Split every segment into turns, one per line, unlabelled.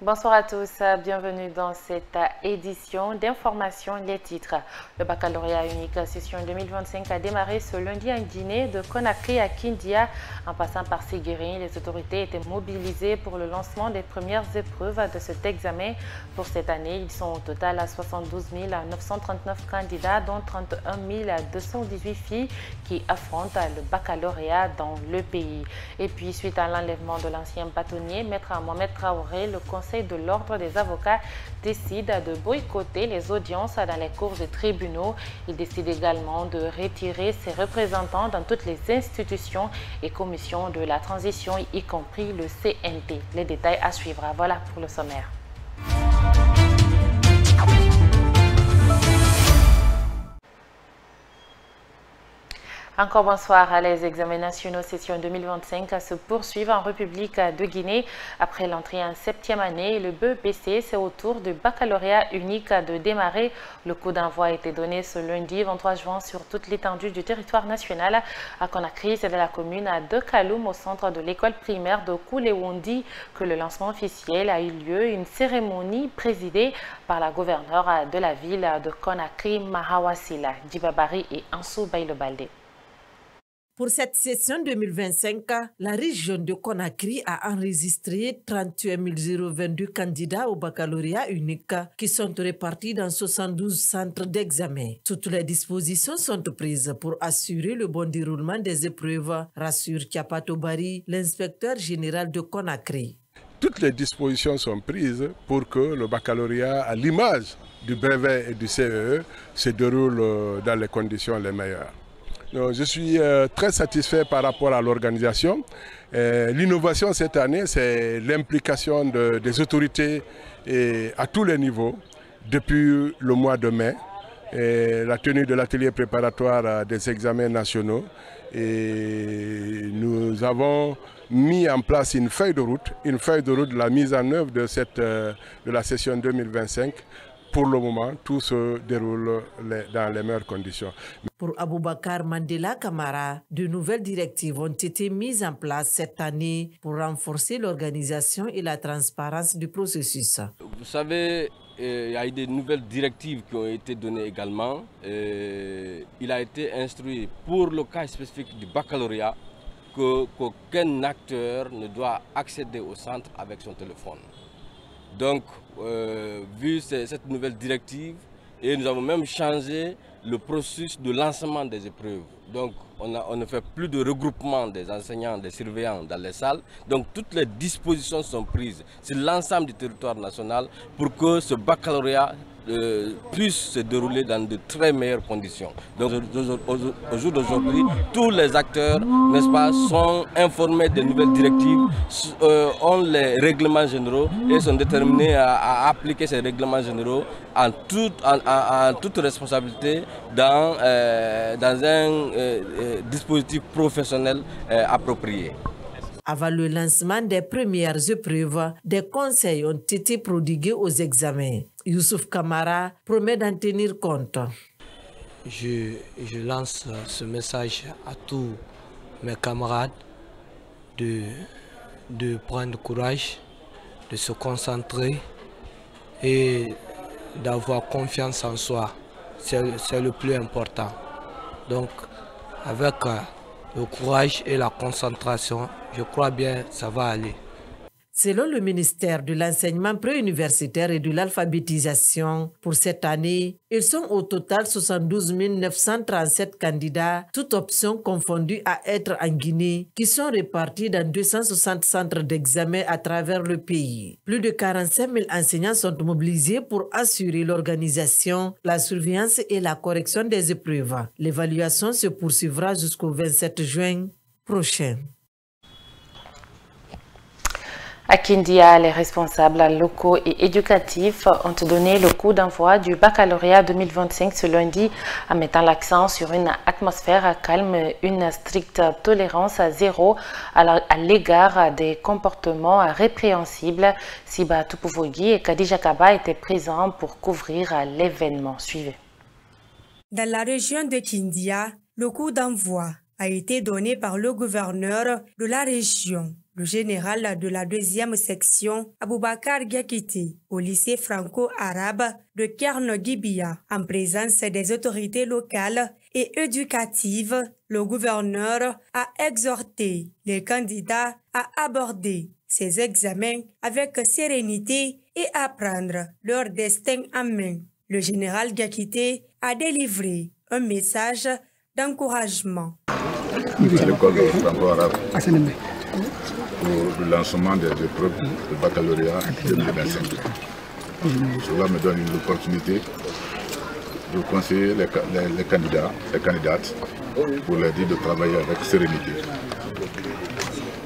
Bonsoir à tous, bienvenue dans cette édition d'information. Les titres. Le baccalauréat unique session 2025 a démarré ce lundi en Guinée, de Conakry à Kindia. En passant par Séguérin, les autorités étaient mobilisées pour le lancement des premières épreuves de cet examen. Pour cette année, ils sont au total à 72 939 candidats, dont 31 218 filles qui affrontent le baccalauréat dans le pays. Et puis, suite à l'enlèvement de l'ancien bâtonnier, Maître Mohamed Traoré, le Conseil de l'ordre des avocats décide de boycotter les audiences dans les cours de tribunaux. Il décide également de retirer ses représentants dans toutes les institutions et commissions de la transition, y compris le CNT. Les détails à suivre. Voilà pour le sommaire. Encore bonsoir. Les examens nationaux session 2025 se poursuivent en République de Guinée. Après l'entrée en 7e année, le BEPC, c'est au tour du baccalauréat unique de démarrer. Le coup d'envoi a été donné ce lundi 23 juin sur toute l'étendue du territoire national. À Conakry, c'est de la commune de Kaloum, au centre de l'école primaire de Koulewondi, que le lancement officiel a eu lieu. Une cérémonie présidée par la gouverneure de la ville de Conakry, Mahawasila Djibabari et Ansou Baïlo-Baldé.
Pour cette session 2025, la région de Conakry a enregistré 31 022 candidats au baccalauréat unique qui sont répartis dans 72 centres d'examen. Toutes les dispositions sont prises pour assurer le bon déroulement des épreuves, rassure Kiapato Bari, l'inspecteur général de Conakry.
Toutes les dispositions sont prises pour que le baccalauréat, à l'image du brevet et du CEE, se déroule dans les conditions les meilleures. Je suis très satisfait par rapport à l'organisation. L'innovation cette année, c'est l'implication des autorités à tous les niveaux depuis le mois de mai. La tenue de l'atelier préparatoire des examens nationaux. Et nous avons mis en place une feuille de route de la mise en œuvre de la session 2025. Pour le moment, tout se déroule dans les meilleures conditions.
Pour Aboubakar Mandela Kamara, de nouvelles directives ont été mises en place cette année pour renforcer l'organisation et la transparence du processus.
Vous savez, il y a eu des nouvelles directives qui ont été données également. Il a été instruit pour le cas spécifique du baccalauréat qu'aucun acteur ne doit accéder au centre avec son téléphone. Donc, vu cette nouvelle directive, et nous avons même changé le processus de lancement des épreuves. Donc, on ne fait plus de regroupement des enseignants, des surveillants dans les salles. Donc, toutes les dispositions sont prises sur l'ensemble du territoire national pour que ce baccalauréat puisse se dérouler dans de très meilleures conditions. Donc au jour d'aujourd'hui, tous les acteurs, n'est-ce pas, sont informés des nouvelles directives, ont les règlements généraux et sont déterminés à appliquer ces règlements généraux en toute responsabilité dans un dispositif professionnel approprié.
Avant le lancement des premières épreuves, des conseils ont été prodigués aux examens. Youssouf Kamara promet d'en tenir compte.
Je lance ce message à tous mes camarades de prendre courage, de se concentrer et d'avoir confiance en soi. C'est le plus important. Donc, avec le courage et la concentration, je crois bien que ça va aller.
Selon le ministère de l'Enseignement préuniversitaire et de l'Alphabétisation, pour cette année, ils sont au total 72 937 candidats, toutes options confondues à être en Guinée, qui sont répartis dans 260 centres d'examen à travers le pays. Plus de 45 000 enseignants sont mobilisés pour assurer l'organisation, la surveillance et la correction des épreuves. L'évaluation se poursuivra jusqu'au 27 juin prochain.
À Kindia, les responsables locaux et éducatifs ont donné le coup d'envoi du baccalauréat 2025 ce lundi en mettant l'accent sur une atmosphère calme, une stricte tolérance à zéro à l'égard des comportements répréhensibles. Siba Tupouvogi et Kadija Kaba étaient présents pour couvrir l'événement. Suivez.
Dans la région de Kindia, le coup d'envoi a été donné par le gouverneur de la région, Le général de la 2e section, Aboubakar Gakiti, au lycée franco-arabe de Kerno-Gibia, en présence des autorités locales et éducatives, le gouverneur a exhorté les candidats à aborder ces examens avec sérénité et à prendre leur destin en main. Le général Gakité a délivré un message d'encouragement.
L'école franco-arabe pour le lancement des épreuves de baccalauréat 2025. Cela me donne une opportunité de conseiller les candidats, les candidates, pour leur dire de travailler avec sérénité,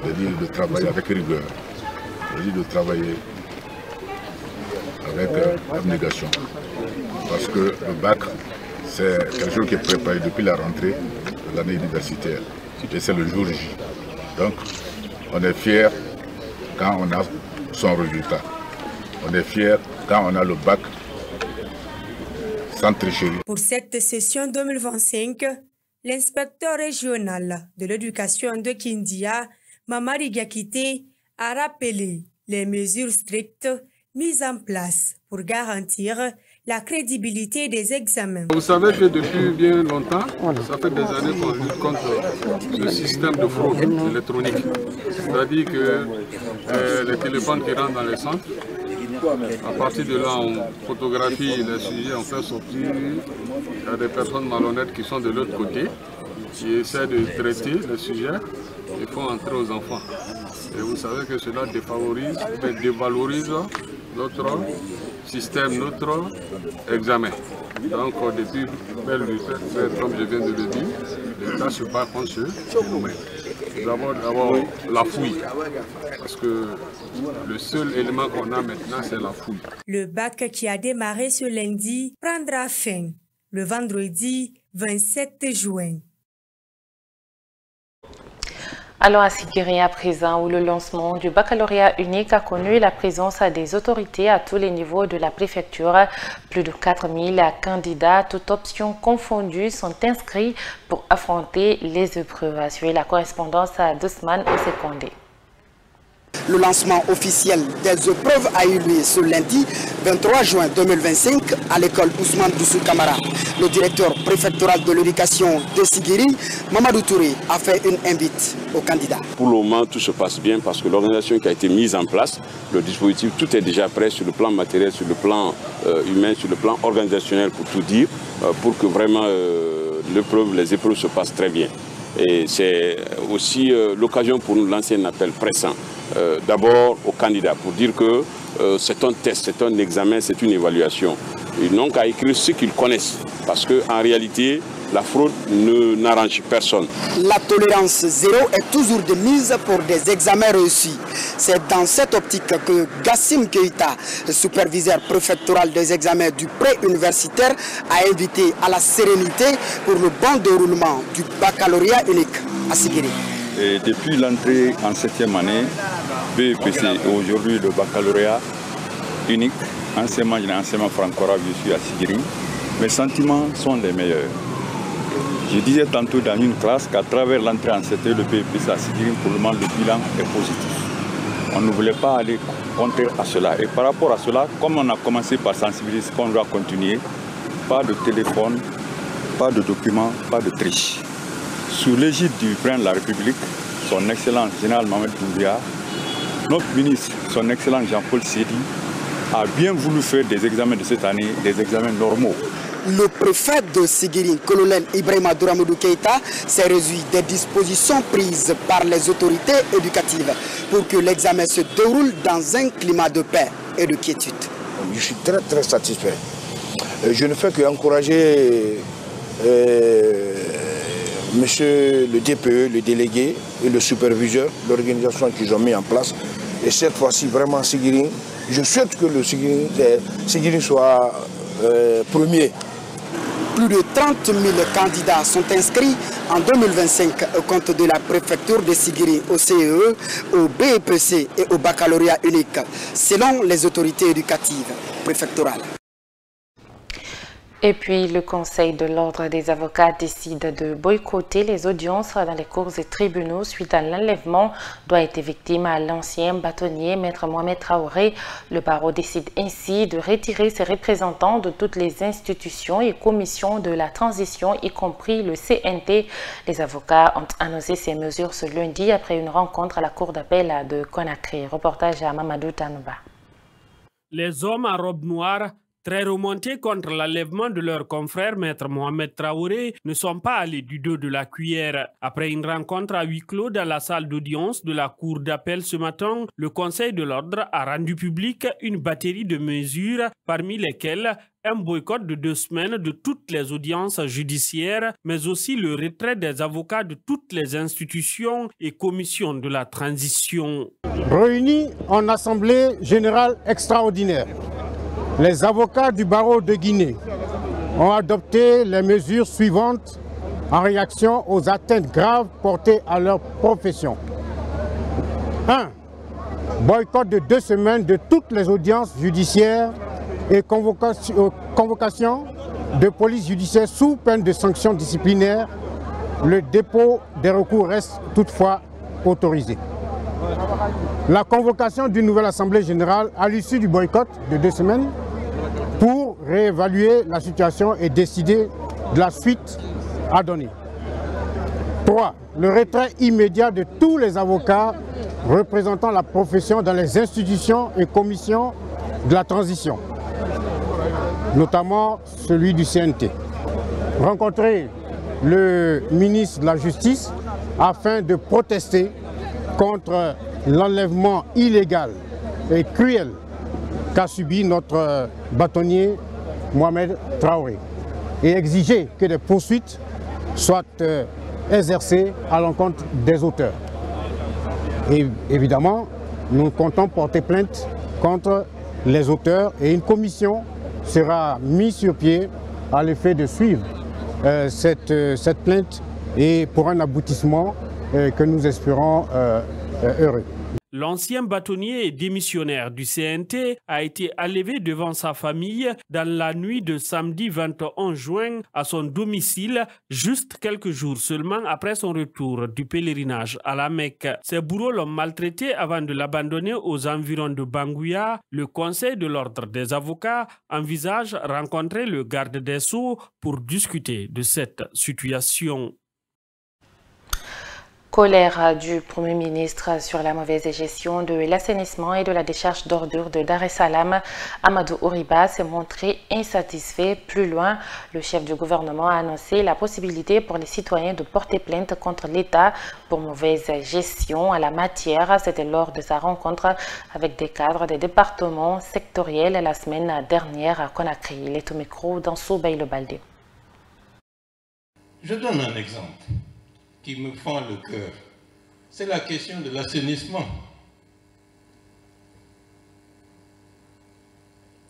de dire de travailler avec rigueur, de dire de travailler avec abnégation. Parce que le bac, c'est quelque chose qui est préparé depuis la rentrée de l'année universitaire. Et c'est le jour J. Donc, on est fier quand on a son résultat. On est fier quand on a le bac sans tricherie.
Pour cette session 2025, l'inspecteur régional de l'éducation de Kindia, Mamadi Gakité, a rappelé les mesures strictes mises en place pour garantir la crédibilité des examens.
Vous savez que depuis bien longtemps, ça fait des années qu'on lutte contre ce système de fraude électronique. C'est-à-dire que les téléphones qui rentrent dans les centres, à partir de là, on photographie les sujets, on fait sortir. Il y a des personnes malhonnêtes qui sont de l'autre côté, qui essaient de traiter les sujets et font entrer aux enfants. Et vous savez que cela dévalorise notre système, notre examen. Donc depuis belle lutte, comme je viens de le dire, l'État se bat contre ce phénomène. D'abord la fouille, parce que le seul élément qu'on a maintenant, c'est la fouille.
Le bac qui a démarré ce lundi prendra fin le vendredi 27 juin.
Allons à Sigiri à présent, où le lancement du baccalauréat unique a connu la présence des autorités à tous les niveaux de la préfecture. Plus de 4000 candidats, toutes options confondues, sont inscrits pour affronter les épreuves. Suivez la correspondance à Dousman Osekondé.
Le lancement officiel des épreuves a eu lieu ce lundi 23 juin 2025 à l'école Ousmane Doussou Kamara. Le directeur préfectoral de l'éducation de Sigiri, Mamadou Touré, a fait une invite aux candidats.
Pour le moment, tout se passe bien parce que l'organisation qui a été mise en place, le dispositif, tout est déjà prêt sur le plan matériel, sur le plan humain, sur le plan organisationnel pour tout dire, pour que vraiment les épreuves se passent très bien. Et c'est aussi l'occasion pour nous de lancer un appel pressant. D'abord aux candidats pour dire que c'est un test, c'est un examen, c'est une évaluation. Ils n'ont qu'à écrire ce qu'ils connaissent parce qu'en réalité, la fraude n'arrange personne.
La tolérance zéro est toujours de mise pour des examens réussis. C'est dans cette optique que Gassim Keita, le superviseur préfectoral des examens du pré-universitaire, a invité à la sérénité pour le bon déroulement du baccalauréat unique à Sigiri.
Et depuis l'entrée en 7e année, BEPC et aujourd'hui le baccalauréat unique, enseignement franco-arabe, je suis à Sigiri, mes sentiments sont les meilleurs. Je disais tantôt dans une classe qu'à travers l'entrée en 7e, le BEPC à Sigiri, pour le moment, le bilan est positif. On ne voulait pas aller contre à cela. Et par rapport à cela, comme on a commencé par sensibiliser, qu'on doit continuer, pas de téléphone, pas de documents, pas de triche. Sous l'égide du président de la République, son Excellence Général Mohamed Doumbia, notre ministre, son Excellence Jean-Paul Sedi, a bien voulu faire des examens de cette année, des examens normaux.
Le préfet de Sigiri, colonel Ibrahima Douramoudou Keita, s'est réjoui des dispositions prises par les autorités éducatives pour que l'examen se déroule dans un climat de paix et de quiétude.
Je suis très satisfait. Je ne fais qu'encourager monsieur le DPE, le délégué et le superviseur, l'organisation qu'ils ont mis en place. Et cette fois-ci, vraiment, Sigiri, je souhaite que le Sigiri soit premier.
Plus de 30 000 candidats sont inscrits en 2025 au compte de la préfecture de Sigiri au CEE, au BEPC et au baccalauréat unique, selon les autorités éducatives préfectorales.
Et puis, le Conseil de l'Ordre des avocats décide de boycotter les audiences dans les cours et tribunaux suite à l'enlèvement dont a été victime à l'ancien bâtonnier Maître Mohamed Traoré. Le barreau décide ainsi de retirer ses représentants de toutes les institutions et commissions de la transition, y compris le CNT. Les avocats ont annoncé ces mesures ce lundi après une rencontre à la Cour d'appel de Conakry. Reportage à Mamadou Tanouba.
Les hommes en robe noire, très remontés contre l'enlèvement de leur confrère Maître Mohamed Traoré, ne sont pas allés du dos de la cuillère. Après une rencontre à huis clos dans la salle d'audience de la Cour d'appel ce matin, le Conseil de l'Ordre a rendu public une batterie de mesures, parmi lesquelles un boycott de 2 semaines de toutes les audiences judiciaires, mais aussi le retrait des avocats de toutes les institutions et commissions de la transition.
Réunis en assemblée générale extraordinaire, les avocats du barreau de Guinée ont adopté les mesures suivantes en réaction aux atteintes graves portées à leur profession. 1. Boycott de 2 semaines de toutes les audiences judiciaires et convocation de police judiciaire sous peine de sanctions disciplinaires. Le dépôt des recours reste toutefois autorisé. La convocation d'une nouvelle assemblée générale à l'issue du boycott de 2 semaines pour réévaluer la situation et décider de la suite à donner. 3. Le retrait immédiat de tous les avocats représentant la profession dans les institutions et commissions de la transition, notamment celui du CNT. Rencontrer le ministre de la Justice afin de protester contre l'enlèvement illégal et cruel qu'a subi notre bâtonnier Mohamed Traoré et exiger que des poursuites soient exercées à l'encontre des auteurs. Et évidemment, nous comptons porter plainte contre les auteurs et une commission sera mise sur pied à l'effet de suivre cette plainte et pour un aboutissement que nous espérons heureux.
L'ancien bâtonnier et démissionnaire du CNT a été enlevé devant sa famille dans la nuit de samedi 21 juin à son domicile, juste quelques jours seulement après son retour du pèlerinage à la Mecque. Ses bourreaux l'ont maltraité avant de l'abandonner aux environs de Banguya. Le Conseil de l'Ordre des avocats envisage rencontrer le garde des Sceaux pour discuter de cette situation.
Colère du Premier ministre sur la mauvaise gestion de l'assainissement et de la décharge d'ordures de Dar es Salaam. Amadou Ouriba s'est montré insatisfait. Plus loin, le chef du gouvernement a annoncé la possibilité pour les citoyens de porter plainte contre l'État pour mauvaise gestion à la matière. C'était lors de sa rencontre avec des cadres des départements sectoriels la semaine dernière à Conakry. Il est au micro d'Ansou Baïlo Baldé.
Je donne un exemple qui me fend le cœur. C'est la question de l'assainissement.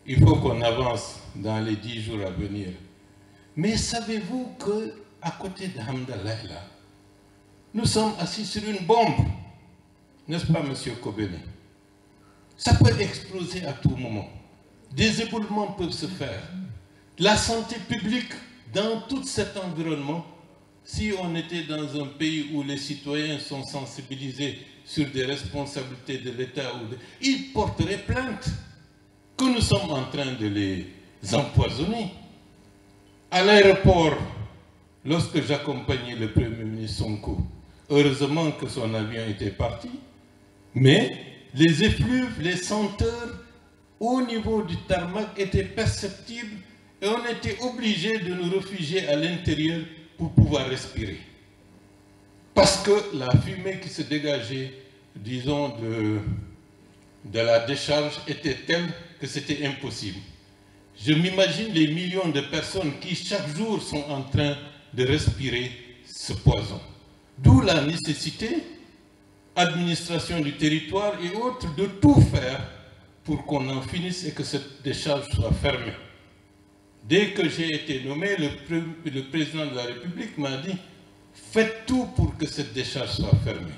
Il faut qu'on avance dans les 10 jours à venir. Mais savez-vous qu'à côté de Hamdallah, nous sommes assis sur une bombe, n'est-ce pas, monsieur Kobene? Ça peut exploser à tout moment. Des éboulements peuvent se faire. La santé publique dans tout cet environnement, si on était dans un pays où les citoyens sont sensibilisés sur des responsabilités de l'État, ils porteraient plainte que nous sommes en train de les empoisonner. À l'aéroport, lorsque j'accompagnais le Premier ministre Sonko, heureusement que son avion était parti, mais les effluves, les senteurs au niveau du tarmac étaient perceptibles et on était obligé de nous réfugier à l'intérieur pour pouvoir respirer. Parce que la fumée qui se dégageait, disons, de la décharge était telle que c'était impossible. Je m'imagine les millions de personnes qui chaque jour sont en train de respirer ce poison. D'où la nécessité, administration du territoire et autres, de tout faire pour qu'on en finisse et que cette décharge soit fermée. Dès que j'ai été nommé, le président de la République m'a dit « Faites tout pour que cette décharge soit fermée ».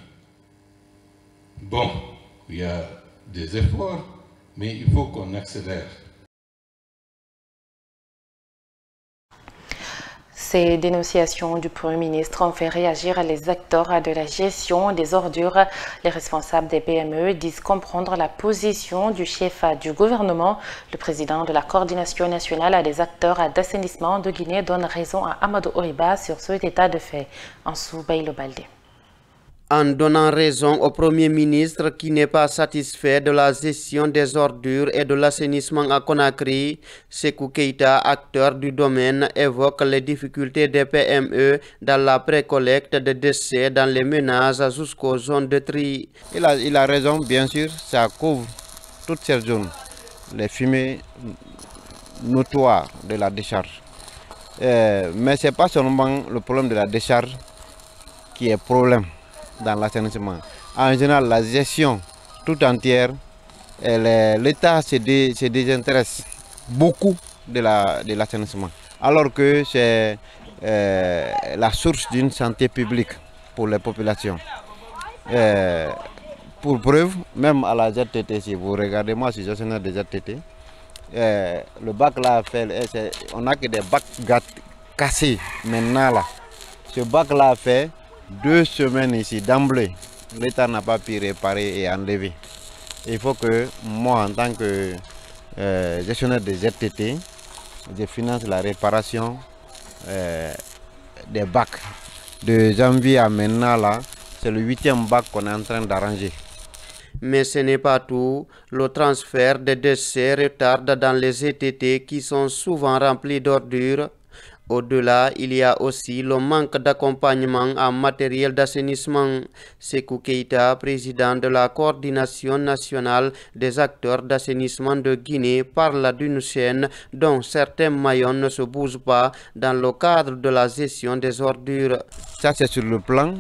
Bon, il y a des efforts, mais il faut qu'on accélère.
Ces dénonciations du Premier ministre ont fait réagir les acteurs de la gestion des ordures. Les responsables des PME disent comprendre la position du chef du gouvernement. Le président de la coordination nationale des acteurs d'assainissement de Guinée donne raison à Amadou Oriba sur cet état de fait. Ansou Bailo Baldé.
En donnant raison au Premier ministre qui n'est pas satisfait de la gestion des ordures et de l'assainissement à Conakry, Sékou Keïta, acteur du domaine, évoque les difficultés des PME dans la précollecte de déchets dans les ménages jusqu'aux zones de tri.
Il a raison, bien sûr, ça couvre toutes ces zones, les fumées notoires de la décharge. Mais ce n'est pas seulement le problème de la décharge qui est problème dans l'assainissement. En général, la gestion tout entière, l'État se désintéresse beaucoup de l'assainissement, alors que c'est la source d'une santé publique pour les populations. Pour preuve, même à la ZTT, si vous regardez, moi je suis gestionnaire de ZTT, le bac là, on n'a que des bacs cassés maintenant là. Ce bac là fait 2 semaines ici d'emblée. L'État n'a pas pu réparer et enlever. Il faut que moi, en tant que gestionnaire de ZTT, je finance la réparation des bacs. De janvier à maintenant là, c'est le 8e bac qu'on est en train d'arranger.
Mais ce n'est pas tout. Le transfert des déchets retarde dans les ZTT qui sont souvent remplis d'ordures. Au-delà, il y a aussi le manque d'accompagnement en matériel d'assainissement. Sékou Keïta, président de la coordination nationale des acteurs d'assainissement de Guinée, parle d'une chaîne dont certains maillons ne se bougent pas dans le cadre de la gestion des ordures.
Ça, c'est sur le plan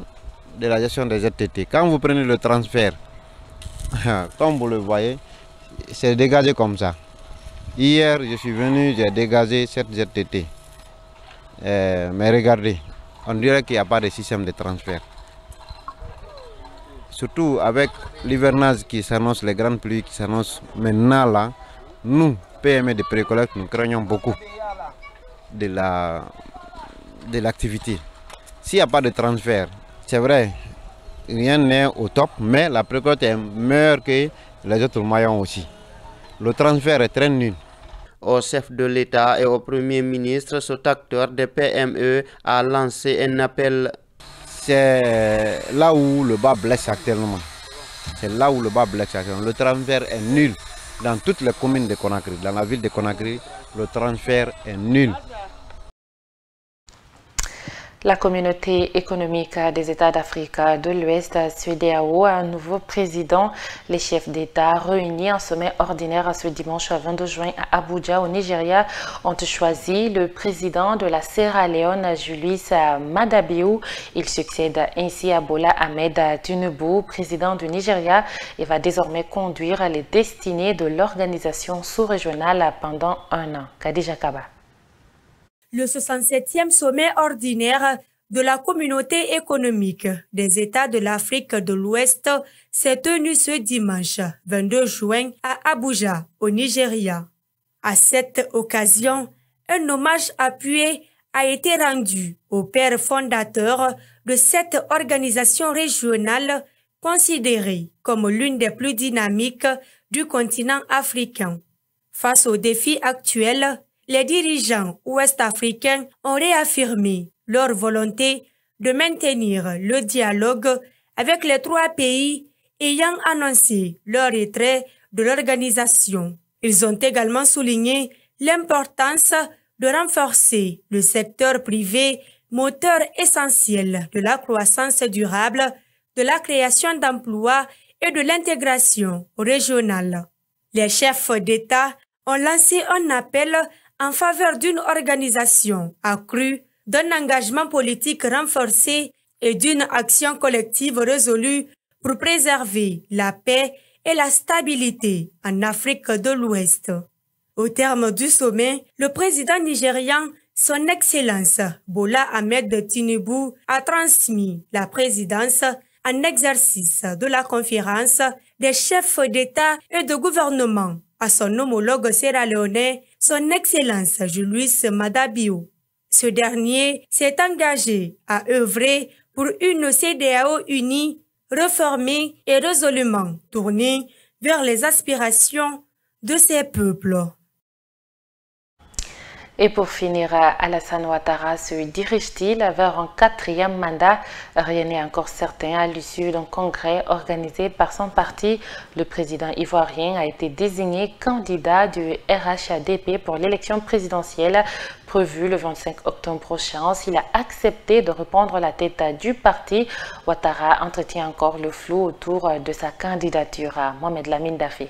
de la gestion des ZTT. Quand vous prenez le transfert, comme vous le voyez, c'est dégagé comme ça. Hier, je suis venu, j'ai dégagé cette ZTT. Mais regardez, on dirait qu'il n'y a pas de système de transfert. Surtout avec l'hivernage qui s'annonce, les grandes pluies qui s'annoncent maintenant là, nous, PME de précollecte, nous craignons beaucoup de l'activité. S'il n'y a pas de transfert, c'est vrai, rien n'est au top, mais la précollecte est meilleure que les autres maillons aussi. Le transfert est très nul.
Au chef de l'État et au Premier ministre, cet acteur des PME a lancé un appel.
C'est là où le bas blesse actuellement. C'est là où le bas blesse actuellement. Le transfert est nul dans toutes les communes de Conakry. Dans la ville de Conakry, le transfert est nul.
La communauté économique des États d'Afrique de l'Ouest, CEDEAO, a un nouveau président. Les chefs d'État réunis en sommet ordinaire ce dimanche 22 juin à Abuja, au Nigeria, ont choisi le président de la Sierra Leone, Julius Maada-Bio. Il succède ainsi à Bola Ahmed Tinubu, président du Nigeria, et va désormais conduire les destinées de l'organisation sous-régionale pendant 1 an. Khadija Kaba.
Le 67e sommet ordinaire de la communauté économique des États de l'Afrique de l'Ouest s'est tenu ce dimanche 22 juin à Abuja, au Nigeria. À cette occasion, un hommage appuyé a été rendu au père fondateur de cette organisation régionale considérée comme l'une des plus dynamiques du continent africain. Face aux défis actuels, les dirigeants ouest-africains ont réaffirmé leur volonté de maintenir le dialogue avec les 3 pays ayant annoncé leur retrait de l'organisation. Ils ont également souligné l'importance de renforcer le secteur privé, moteur essentiel de la croissance durable, de la création d'emplois et de l'intégration régionale. Les chefs d'État ont lancé un appel en faveur d'une organisation accrue, d'un engagement politique renforcé et d'une action collective résolue pour préserver la paix et la stabilité en Afrique de l'Ouest. Au terme du sommet, le président nigérian, son Excellence Bola Ahmed Tinubu, a transmis la présidence en exercice de la conférence des chefs d'État et de gouvernement à son homologue sierra-léonais, son Excellence Julius Maada-Bio. Ce dernier s'est engagé à œuvrer pour une CEDEAO unie, reformée et résolument tournée vers les aspirations de ses peuples.
Et pour finir, Alassane Ouattara se dirige-t-il vers un 4e mandat? Rien n'est encore certain. À l'issue d'un congrès organisé par son parti, le président ivoirien a été désigné candidat du RHADP pour l'élection présidentielle prévue le 25 octobre prochain. S'il a accepté de reprendre la tête du parti, Ouattara entretient encore le flou autour de sa candidature. Mohamed Lamine Dafé.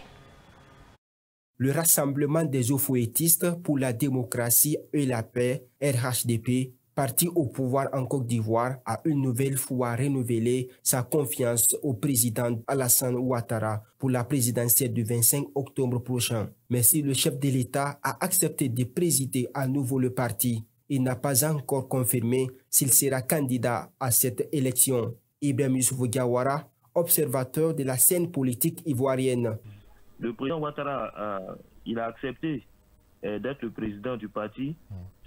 Le Rassemblement des eaux-fouettistes pour la démocratie et la paix, RHDP, parti au pouvoir en Côte d'Ivoire, a une nouvelle fois renouvelé sa confiance au président Alassane Ouattara pour la présidentielle du 25 octobre prochain. Mais si le chef de l'État a accepté de présider à nouveau le parti, il n'a pas encore confirmé s'il sera candidat à cette élection. Ibrahim Youssoufou Diawara, observateur de la scène politique ivoirienne.
Le président Ouattara, il a accepté d'être le président du parti,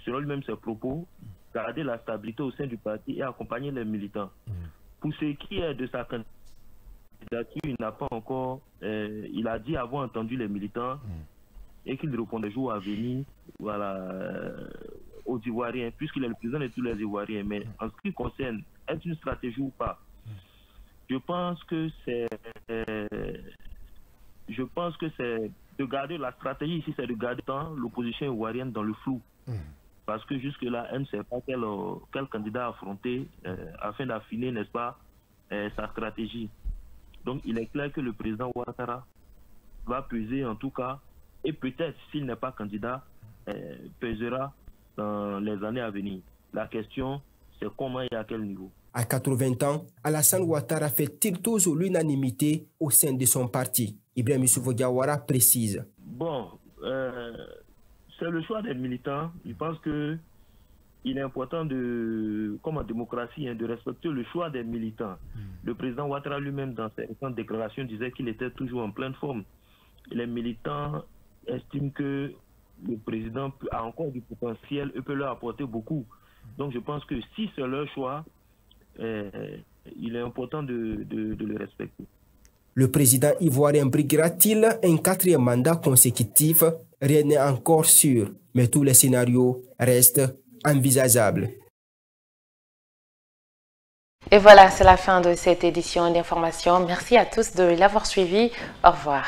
selon lui-même ses propos, garder la stabilité au sein du parti et accompagner les militants. Pour ce qui est de sa candidature, il n'a pas encore, il a dit avoir entendu les militants et qu'il répondait jour à venir, voilà, aux Ivoiriens, puisqu'il est le président de tous les Ivoiriens. Mais en ce qui concerne, est-ce une stratégie ou pas? Je pense que c'est de garder la stratégie ici, c'est de garder l'opposition ivoirienne dans le flou. Parce que jusque-là, elle ne sait pas quel candidat affronter afin d'affiner, n'est-ce pas, sa stratégie. Donc il est clair que le président Ouattara va peser en tout cas, et peut-être s'il n'est pas candidat, pesera dans les années à venir. La question, c'est comment et à quel niveau.
À 80 ans, Alassane Ouattara fait-il toujours l'unanimité au sein de son parti? Ibrahim Youssoufou Diawara précise.
Bon, c'est le choix des militants. Je pense que il est important comme en démocratie, de respecter le choix des militants. Le président Ouattara lui-même, dans ses récentes déclarations, disait qu'il était toujours en pleine forme. Les militants estiment que le président a encore du potentiel et peut leur apporter beaucoup. Donc je pense que si c'est leur choix, il est important de le respecter.
Le président ivoirien briguera-t-il un 4e mandat consécutif? Rien n'est encore sûr, mais tous les scénarios restent envisageables.
Et voilà, c'est la fin de cette édition d'information. Merci à tous de l'avoir suivi. Au revoir.